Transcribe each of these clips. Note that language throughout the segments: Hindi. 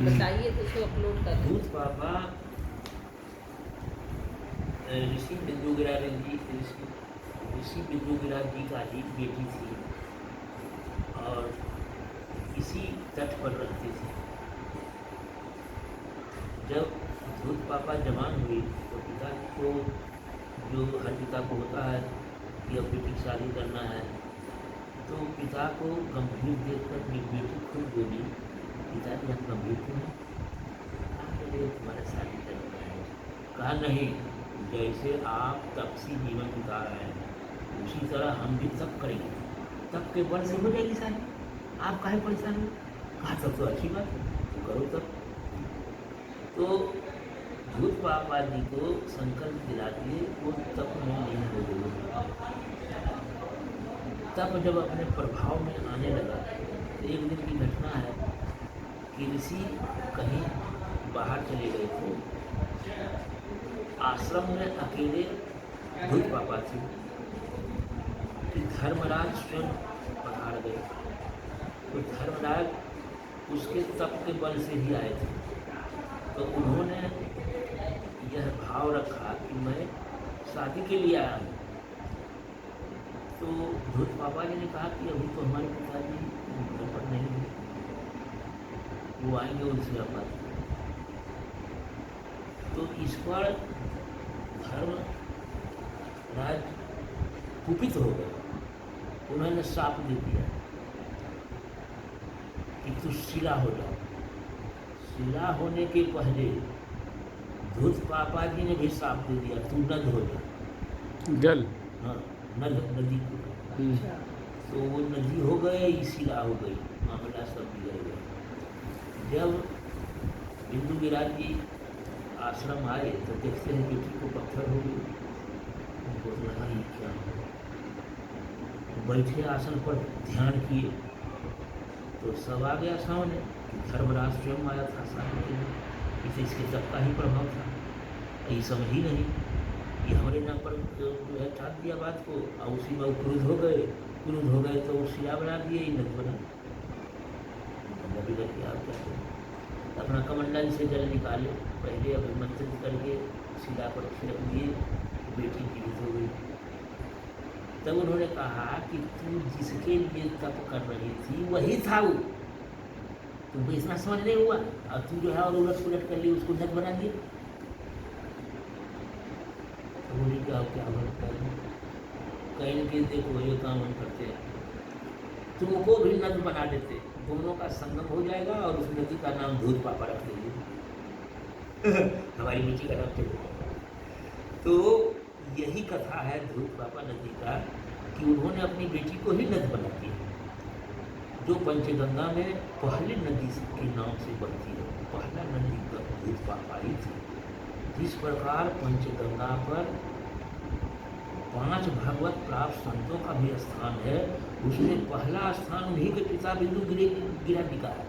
बताइए तो उसको अपलोड कर भूत पापा ऋषि बिंदुगिराज जी ऋषि बिंदुगिराज जी का ही बेटी थी और इसी तट पर रहते थे। जब धूत पापा जवान हुई तो पिता को, जो हर पिता को होता है कि अब बेटी की शादी करना है, तो पिता को गंभीर देखकर अपनी बेटी खुद बोली, पिताजी हम गंभीर क्यों हैं? कहा तुम्हारा शादी करना है। कहा नहीं, जैसे आप तप से जीवन बिता रहे हैं उसी तरह हम भी तप करेंगे, तप के बल से हो जाएगी शादी, आप काहे परेशान हो? कहा तब तो अच्छी बात है, तो करो तब। तो धूत पापा जी को संकल्प दिला दिए वो तप में नहीं हो गए। तप जब अपने प्रभाव में आने लगा तो एक दिन की घटना है कि ऋषि कहीं बाहर चले गए थे, आश्रम में अकेले धूत पापा थे कि धर्मराज स्वयं पधार गए। तो धर्मराज उसके तप के बल से ही आए थे। तो उन्होंने यह भाव रखा कि मैं शादी के लिए आया हूँ। तो धूत पापा जी ने कहा कि अभी तो हमारे पिताजी घर पर नहीं है, वो आएंगे उनसे आप बात करें। तो इस पर धर्मराज कुपित हो गए, उन्होंने शाप दे दिया कि तू शिला हो जाओ। शिला होने के पहले धूत पापा जी ने भी साफ दे दिया तू नद हो जा। जल, हाँ, नदी को। तो वो नदी हो गए, शिला हो गई, मामला सब बिगड़ गया। जब बिंदु विराज जी आश्रम आए तो देखते हैं बेटी को पत्थर हो गई। उनको तो लगा ये क्या हो, बैठे आसन पर ध्यान किए तो सब आ गया सामने। धर्मराज स्वयं आया था शादी के लिए, इसे इसके तप का ही प्रभाव था। ये समझ ही नहीं, ये हमारे नाम पर जो है ठाक दिया बात को, और उसी में क्रुद्ध हो गए तो वो शिला बना दिए, नद बना बिगड़ गया। आप क्या करें? अपना कमंडल से जल निकाले, पहले अभिमंत्रित करके शिला पर छिड़क दिए, बेटी जीवित हो गई। तब उन्होंने कहा कि तू जिसके लिए तप कर रही थी वही था वो, तुमको इतना समझ नहीं हुआ, और तू जो है और उलट पुलट कर ली, उसको नद बना दिए। तो बोली क्या कहीं के देखो ये काम हम करते हैं, तुमको भी नद बना देते, दोनों का संगम हो जाएगा और उस नदी का नाम धूत पापा रख देंगे। हमारी बेटी का नाम तो यही कथा है धूत पापा नदी का, कि उन्होंने अपनी बेटी को ही नद बना दिया, जो पंचगंगा में पहली नदी के नाम से बढ़ती है। पहला नदी धूत पापा ही थी। जिस प्रकार पंचगंगा पर 5 भगवत प्राप्त संतों का भी स्थान है, उसमें पहला स्थान उन्हीं के पिता बिंदु गिराज का है।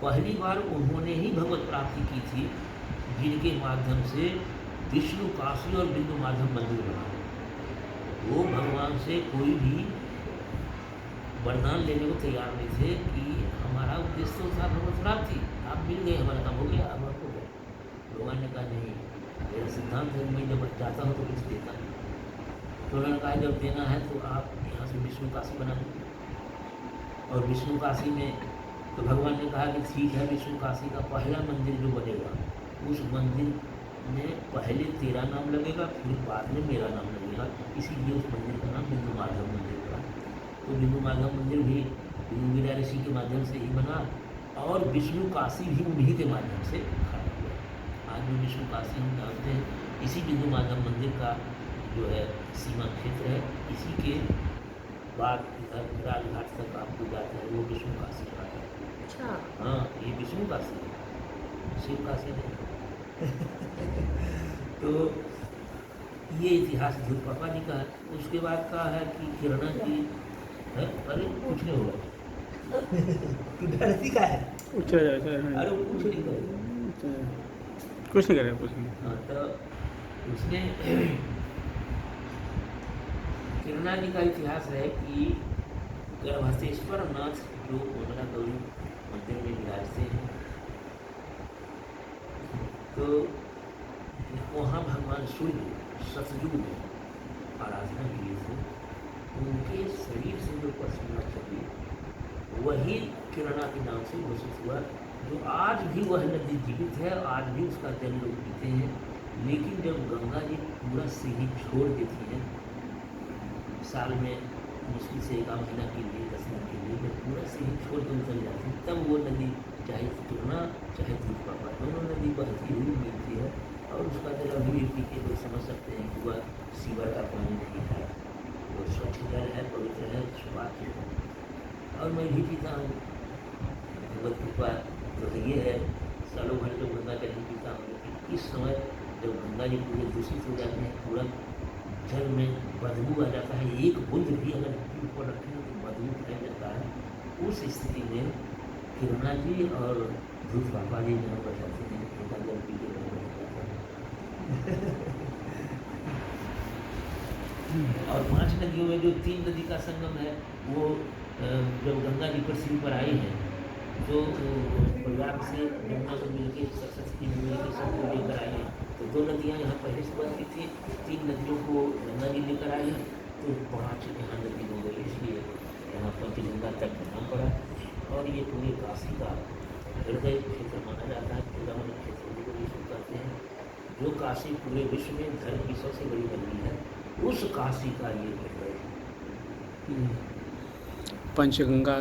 पहली बार उन्होंने ही भगवत प्राप्ति की थी, जिनके माध्यम से विष्णु काशी और बिंदु माधव मंदिर बना। वो भगवान से कोई भी वरदान लेने को तैयार नहीं थे कि हमारा उद्देश्य तो था भगवत प्राप्ति, आप मिल गए, हमारा काम हो गया, अब आपको गए। भगवान ने कहा नहीं, मेरा सिद्धांत है, मैं जब चाहता हूँ तो कुछ देता नहीं। तो उन्होंने कहा जब देना है तो आप यहाँ से विष्णु काशी बना दीजिए। और विष्णु काशी में तो भगवान ने कहा कि ठीक है, विष्णु काशी का पहला मंदिर जो बनेगा उस मंदिर में पहले तेरा नाम लगेगा, फिर बाद में मेरा नाम लगेगा, इसीलिए उस मंदिर का नाम बिंदु माधव मंदिर पड़ा। तो बिंदु माधव मंदिर भी बिंदु गिरा ऋषि के माध्यम से ही बना, और विष्णु काशी भी उन्हीं के माध्यम से खड़ा हुआ। आज जो विष्णु काशी हम जानते हैं, इसी बिंदु माधव मंदिर का जो है सीमा क्षेत्र है, इसी के बाद इधर राजघाट तक आपको जाते हैं वो विष्णु काशी का है। अच्छा, हाँ, ये विष्णु काशी है, शिव काशी नहीं। तो ये इतिहास धूत पापा जी का है। उसके बाद का है कि किरणा जी है, अरे कुछ नहीं होगा। तू डरती का है? अरे वो कुछ नहीं करेगा, कुछ नहीं करेगा, कुछ नहीं। हाँ, तो उसने किरणा जी का इतिहास है कि गर्भस्थेश्वर नाथ जो कोमला गौरी मंदिर में विराजते हैं, तो वहाँ भगवान सूर्य सतयुग में आराधना किए थे, उनके शरीर से जो पसीना चली वही किरणा के नाम से घोषित हुआ, जो आज भी वह नदी जीवित है, आज भी उसका जल लोग पीते हैं। लेकिन जब गंगा जी पूरा से ही छोड़ देती हैं, साल में मुश्किल से 1 महीना के लिए 10 दिन के लिए जब पूरा से ही छोड़ के उतर जाती है, तब वो नदी चाहे किरणा चाहे दूध पापा दोनों नदी बहती हुई मिलती है, और उसका जल अभी भी पी के लोग समझ सकते हैं कि वह सीवर का पानी नहीं है, वो स्वच्छ जल है, पवित्र है, स्वास्थ्य है। और मैं भी पीता हूँ, भगवत कृपा तो ये है, सालों भर जो गंगा जल ही पीता हूँ। लेकिन इस समय जब गंगा जी पूरे दूषित हो जाते हैं, पूरा जल में बदबू आ जाता है, एक बूंद भी अगर ऊपर रखें तो बदबू फैल जाता है, उस स्थिति में किरणा जी और दूध पापा जी जहाँ बचाते हैं, गंगा जल पी के नहीं बच जाता है। और 5 नदियों में जो 3 नदी का संगम है, वो जब गंगा जी पृथ्वी पर आई हैं, तो प्रयाग से यमुना को मिलकर सरस्वती में मिलकर सबको लेकर आई हैं, तो 2 नदियाँ यहाँ पहले से बनती थी, 3 नदियों को गंगा जी लेकर आई हैं, तो 5 यहाँ नदी हो गई, इसलिए यहाँ पंचगंगा तक नाम पड़ा। और ये पूरे काशी का हृदय क्षेत्र माना जाता है, चूड़ामणि क्षेत्र को विश्व कहते हैं, जो काशी पूरे विश्व में धर्म की सबसे बड़ी नगरी है, उस काशी का ये हृदय है। पंचगंगा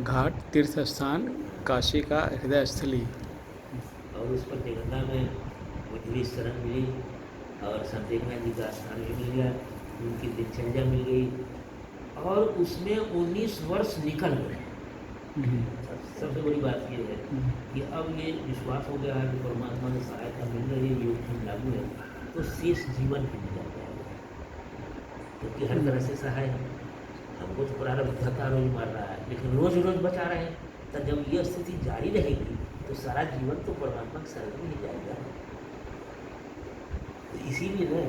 घाट तीर्थ स्थान काशी का हृदय स्थली। और उस पंचगंगा में मुझे भी शरण मिली, और संत एकनाथ जी का स्थान भी मिल गया, उनकी दिनचर्या मिल गई, और उसमें 19 वर्ष निकल गए। सबसे बड़ी बात ये है कि अब ये विश्वास हो गया है कि परमात्मा ने सहायता मिल रही है, योग लागू है, तो शेष जीवन भी मिल जाता है, क्योंकि हर तरह से सहाय है। हमको तो प्रारब्ध धक्का रोज मार रहा है, लेकिन रोज रोज बचा रहे हैं, तब जब ये स्थिति जारी रहेगी तो सारा जीवन तो परमात्मा के शरण में ही जाएगा। तो इसीलिए ना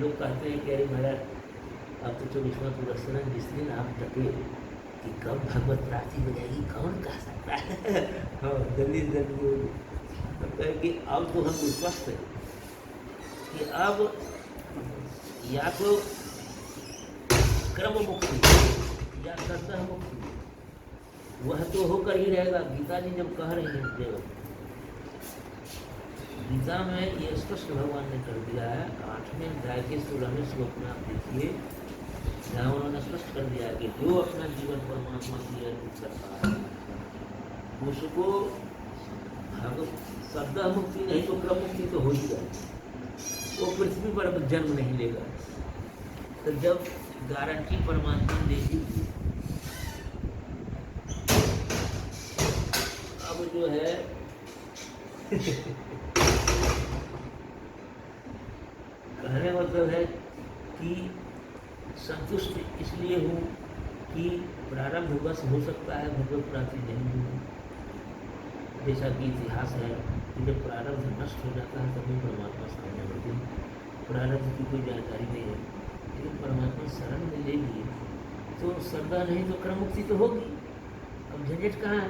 लोग कहते हैं कि अरे महाराज अब तो 24वां पुरस्कार जिस दिन आप टके कि कब भगवत प्राप्ति हो जाएगी, कौन कह सकता है। हाँ, जल्दी से जल्दी होगी। तब कहे कि अब तो हम विश्वस्त हैं कि अब या तो क्रम मुक्ति या श्रद्धा मुक्ति, वह तो होकर ही रहेगा। गीता जी जब कह रही हैं, देव गीता में ये स्पष्ट भगवान ने कर दिया है, 8वें अध्याय के 16वें श्लोक में आप देखिए, जहाँ उन्होंने स्पष्ट कर दिया कि जो अपना जीवन परमात्मा की अर्पित करता है उसको श्रद्धा मुक्ति नहीं तो क्रम मुक्ति तो हो ही जाएगी, वो पृथ्वी पर जन्म नहीं लेगा। तो जब गारंटी परमात्मा दे दी, अब जो है कहने मतलब है कि संतुष्ट इसलिए हूँ कि प्रारब्ध बस हो सकता है, भगवत प्राप्ति नहीं हुई। जैसा कि इतिहास है कि जब प्रारब्ध नष्ट हो जाता है तभी परमात्मा सामने होते हैं। प्रारब्ध की कोई जानकारी नहीं है, लेकिन परमात्मा शरण में लेगी तो श्रद्धा नहीं तो क्रम मुक्ति तो होगी। अब झंझट कहाँ है?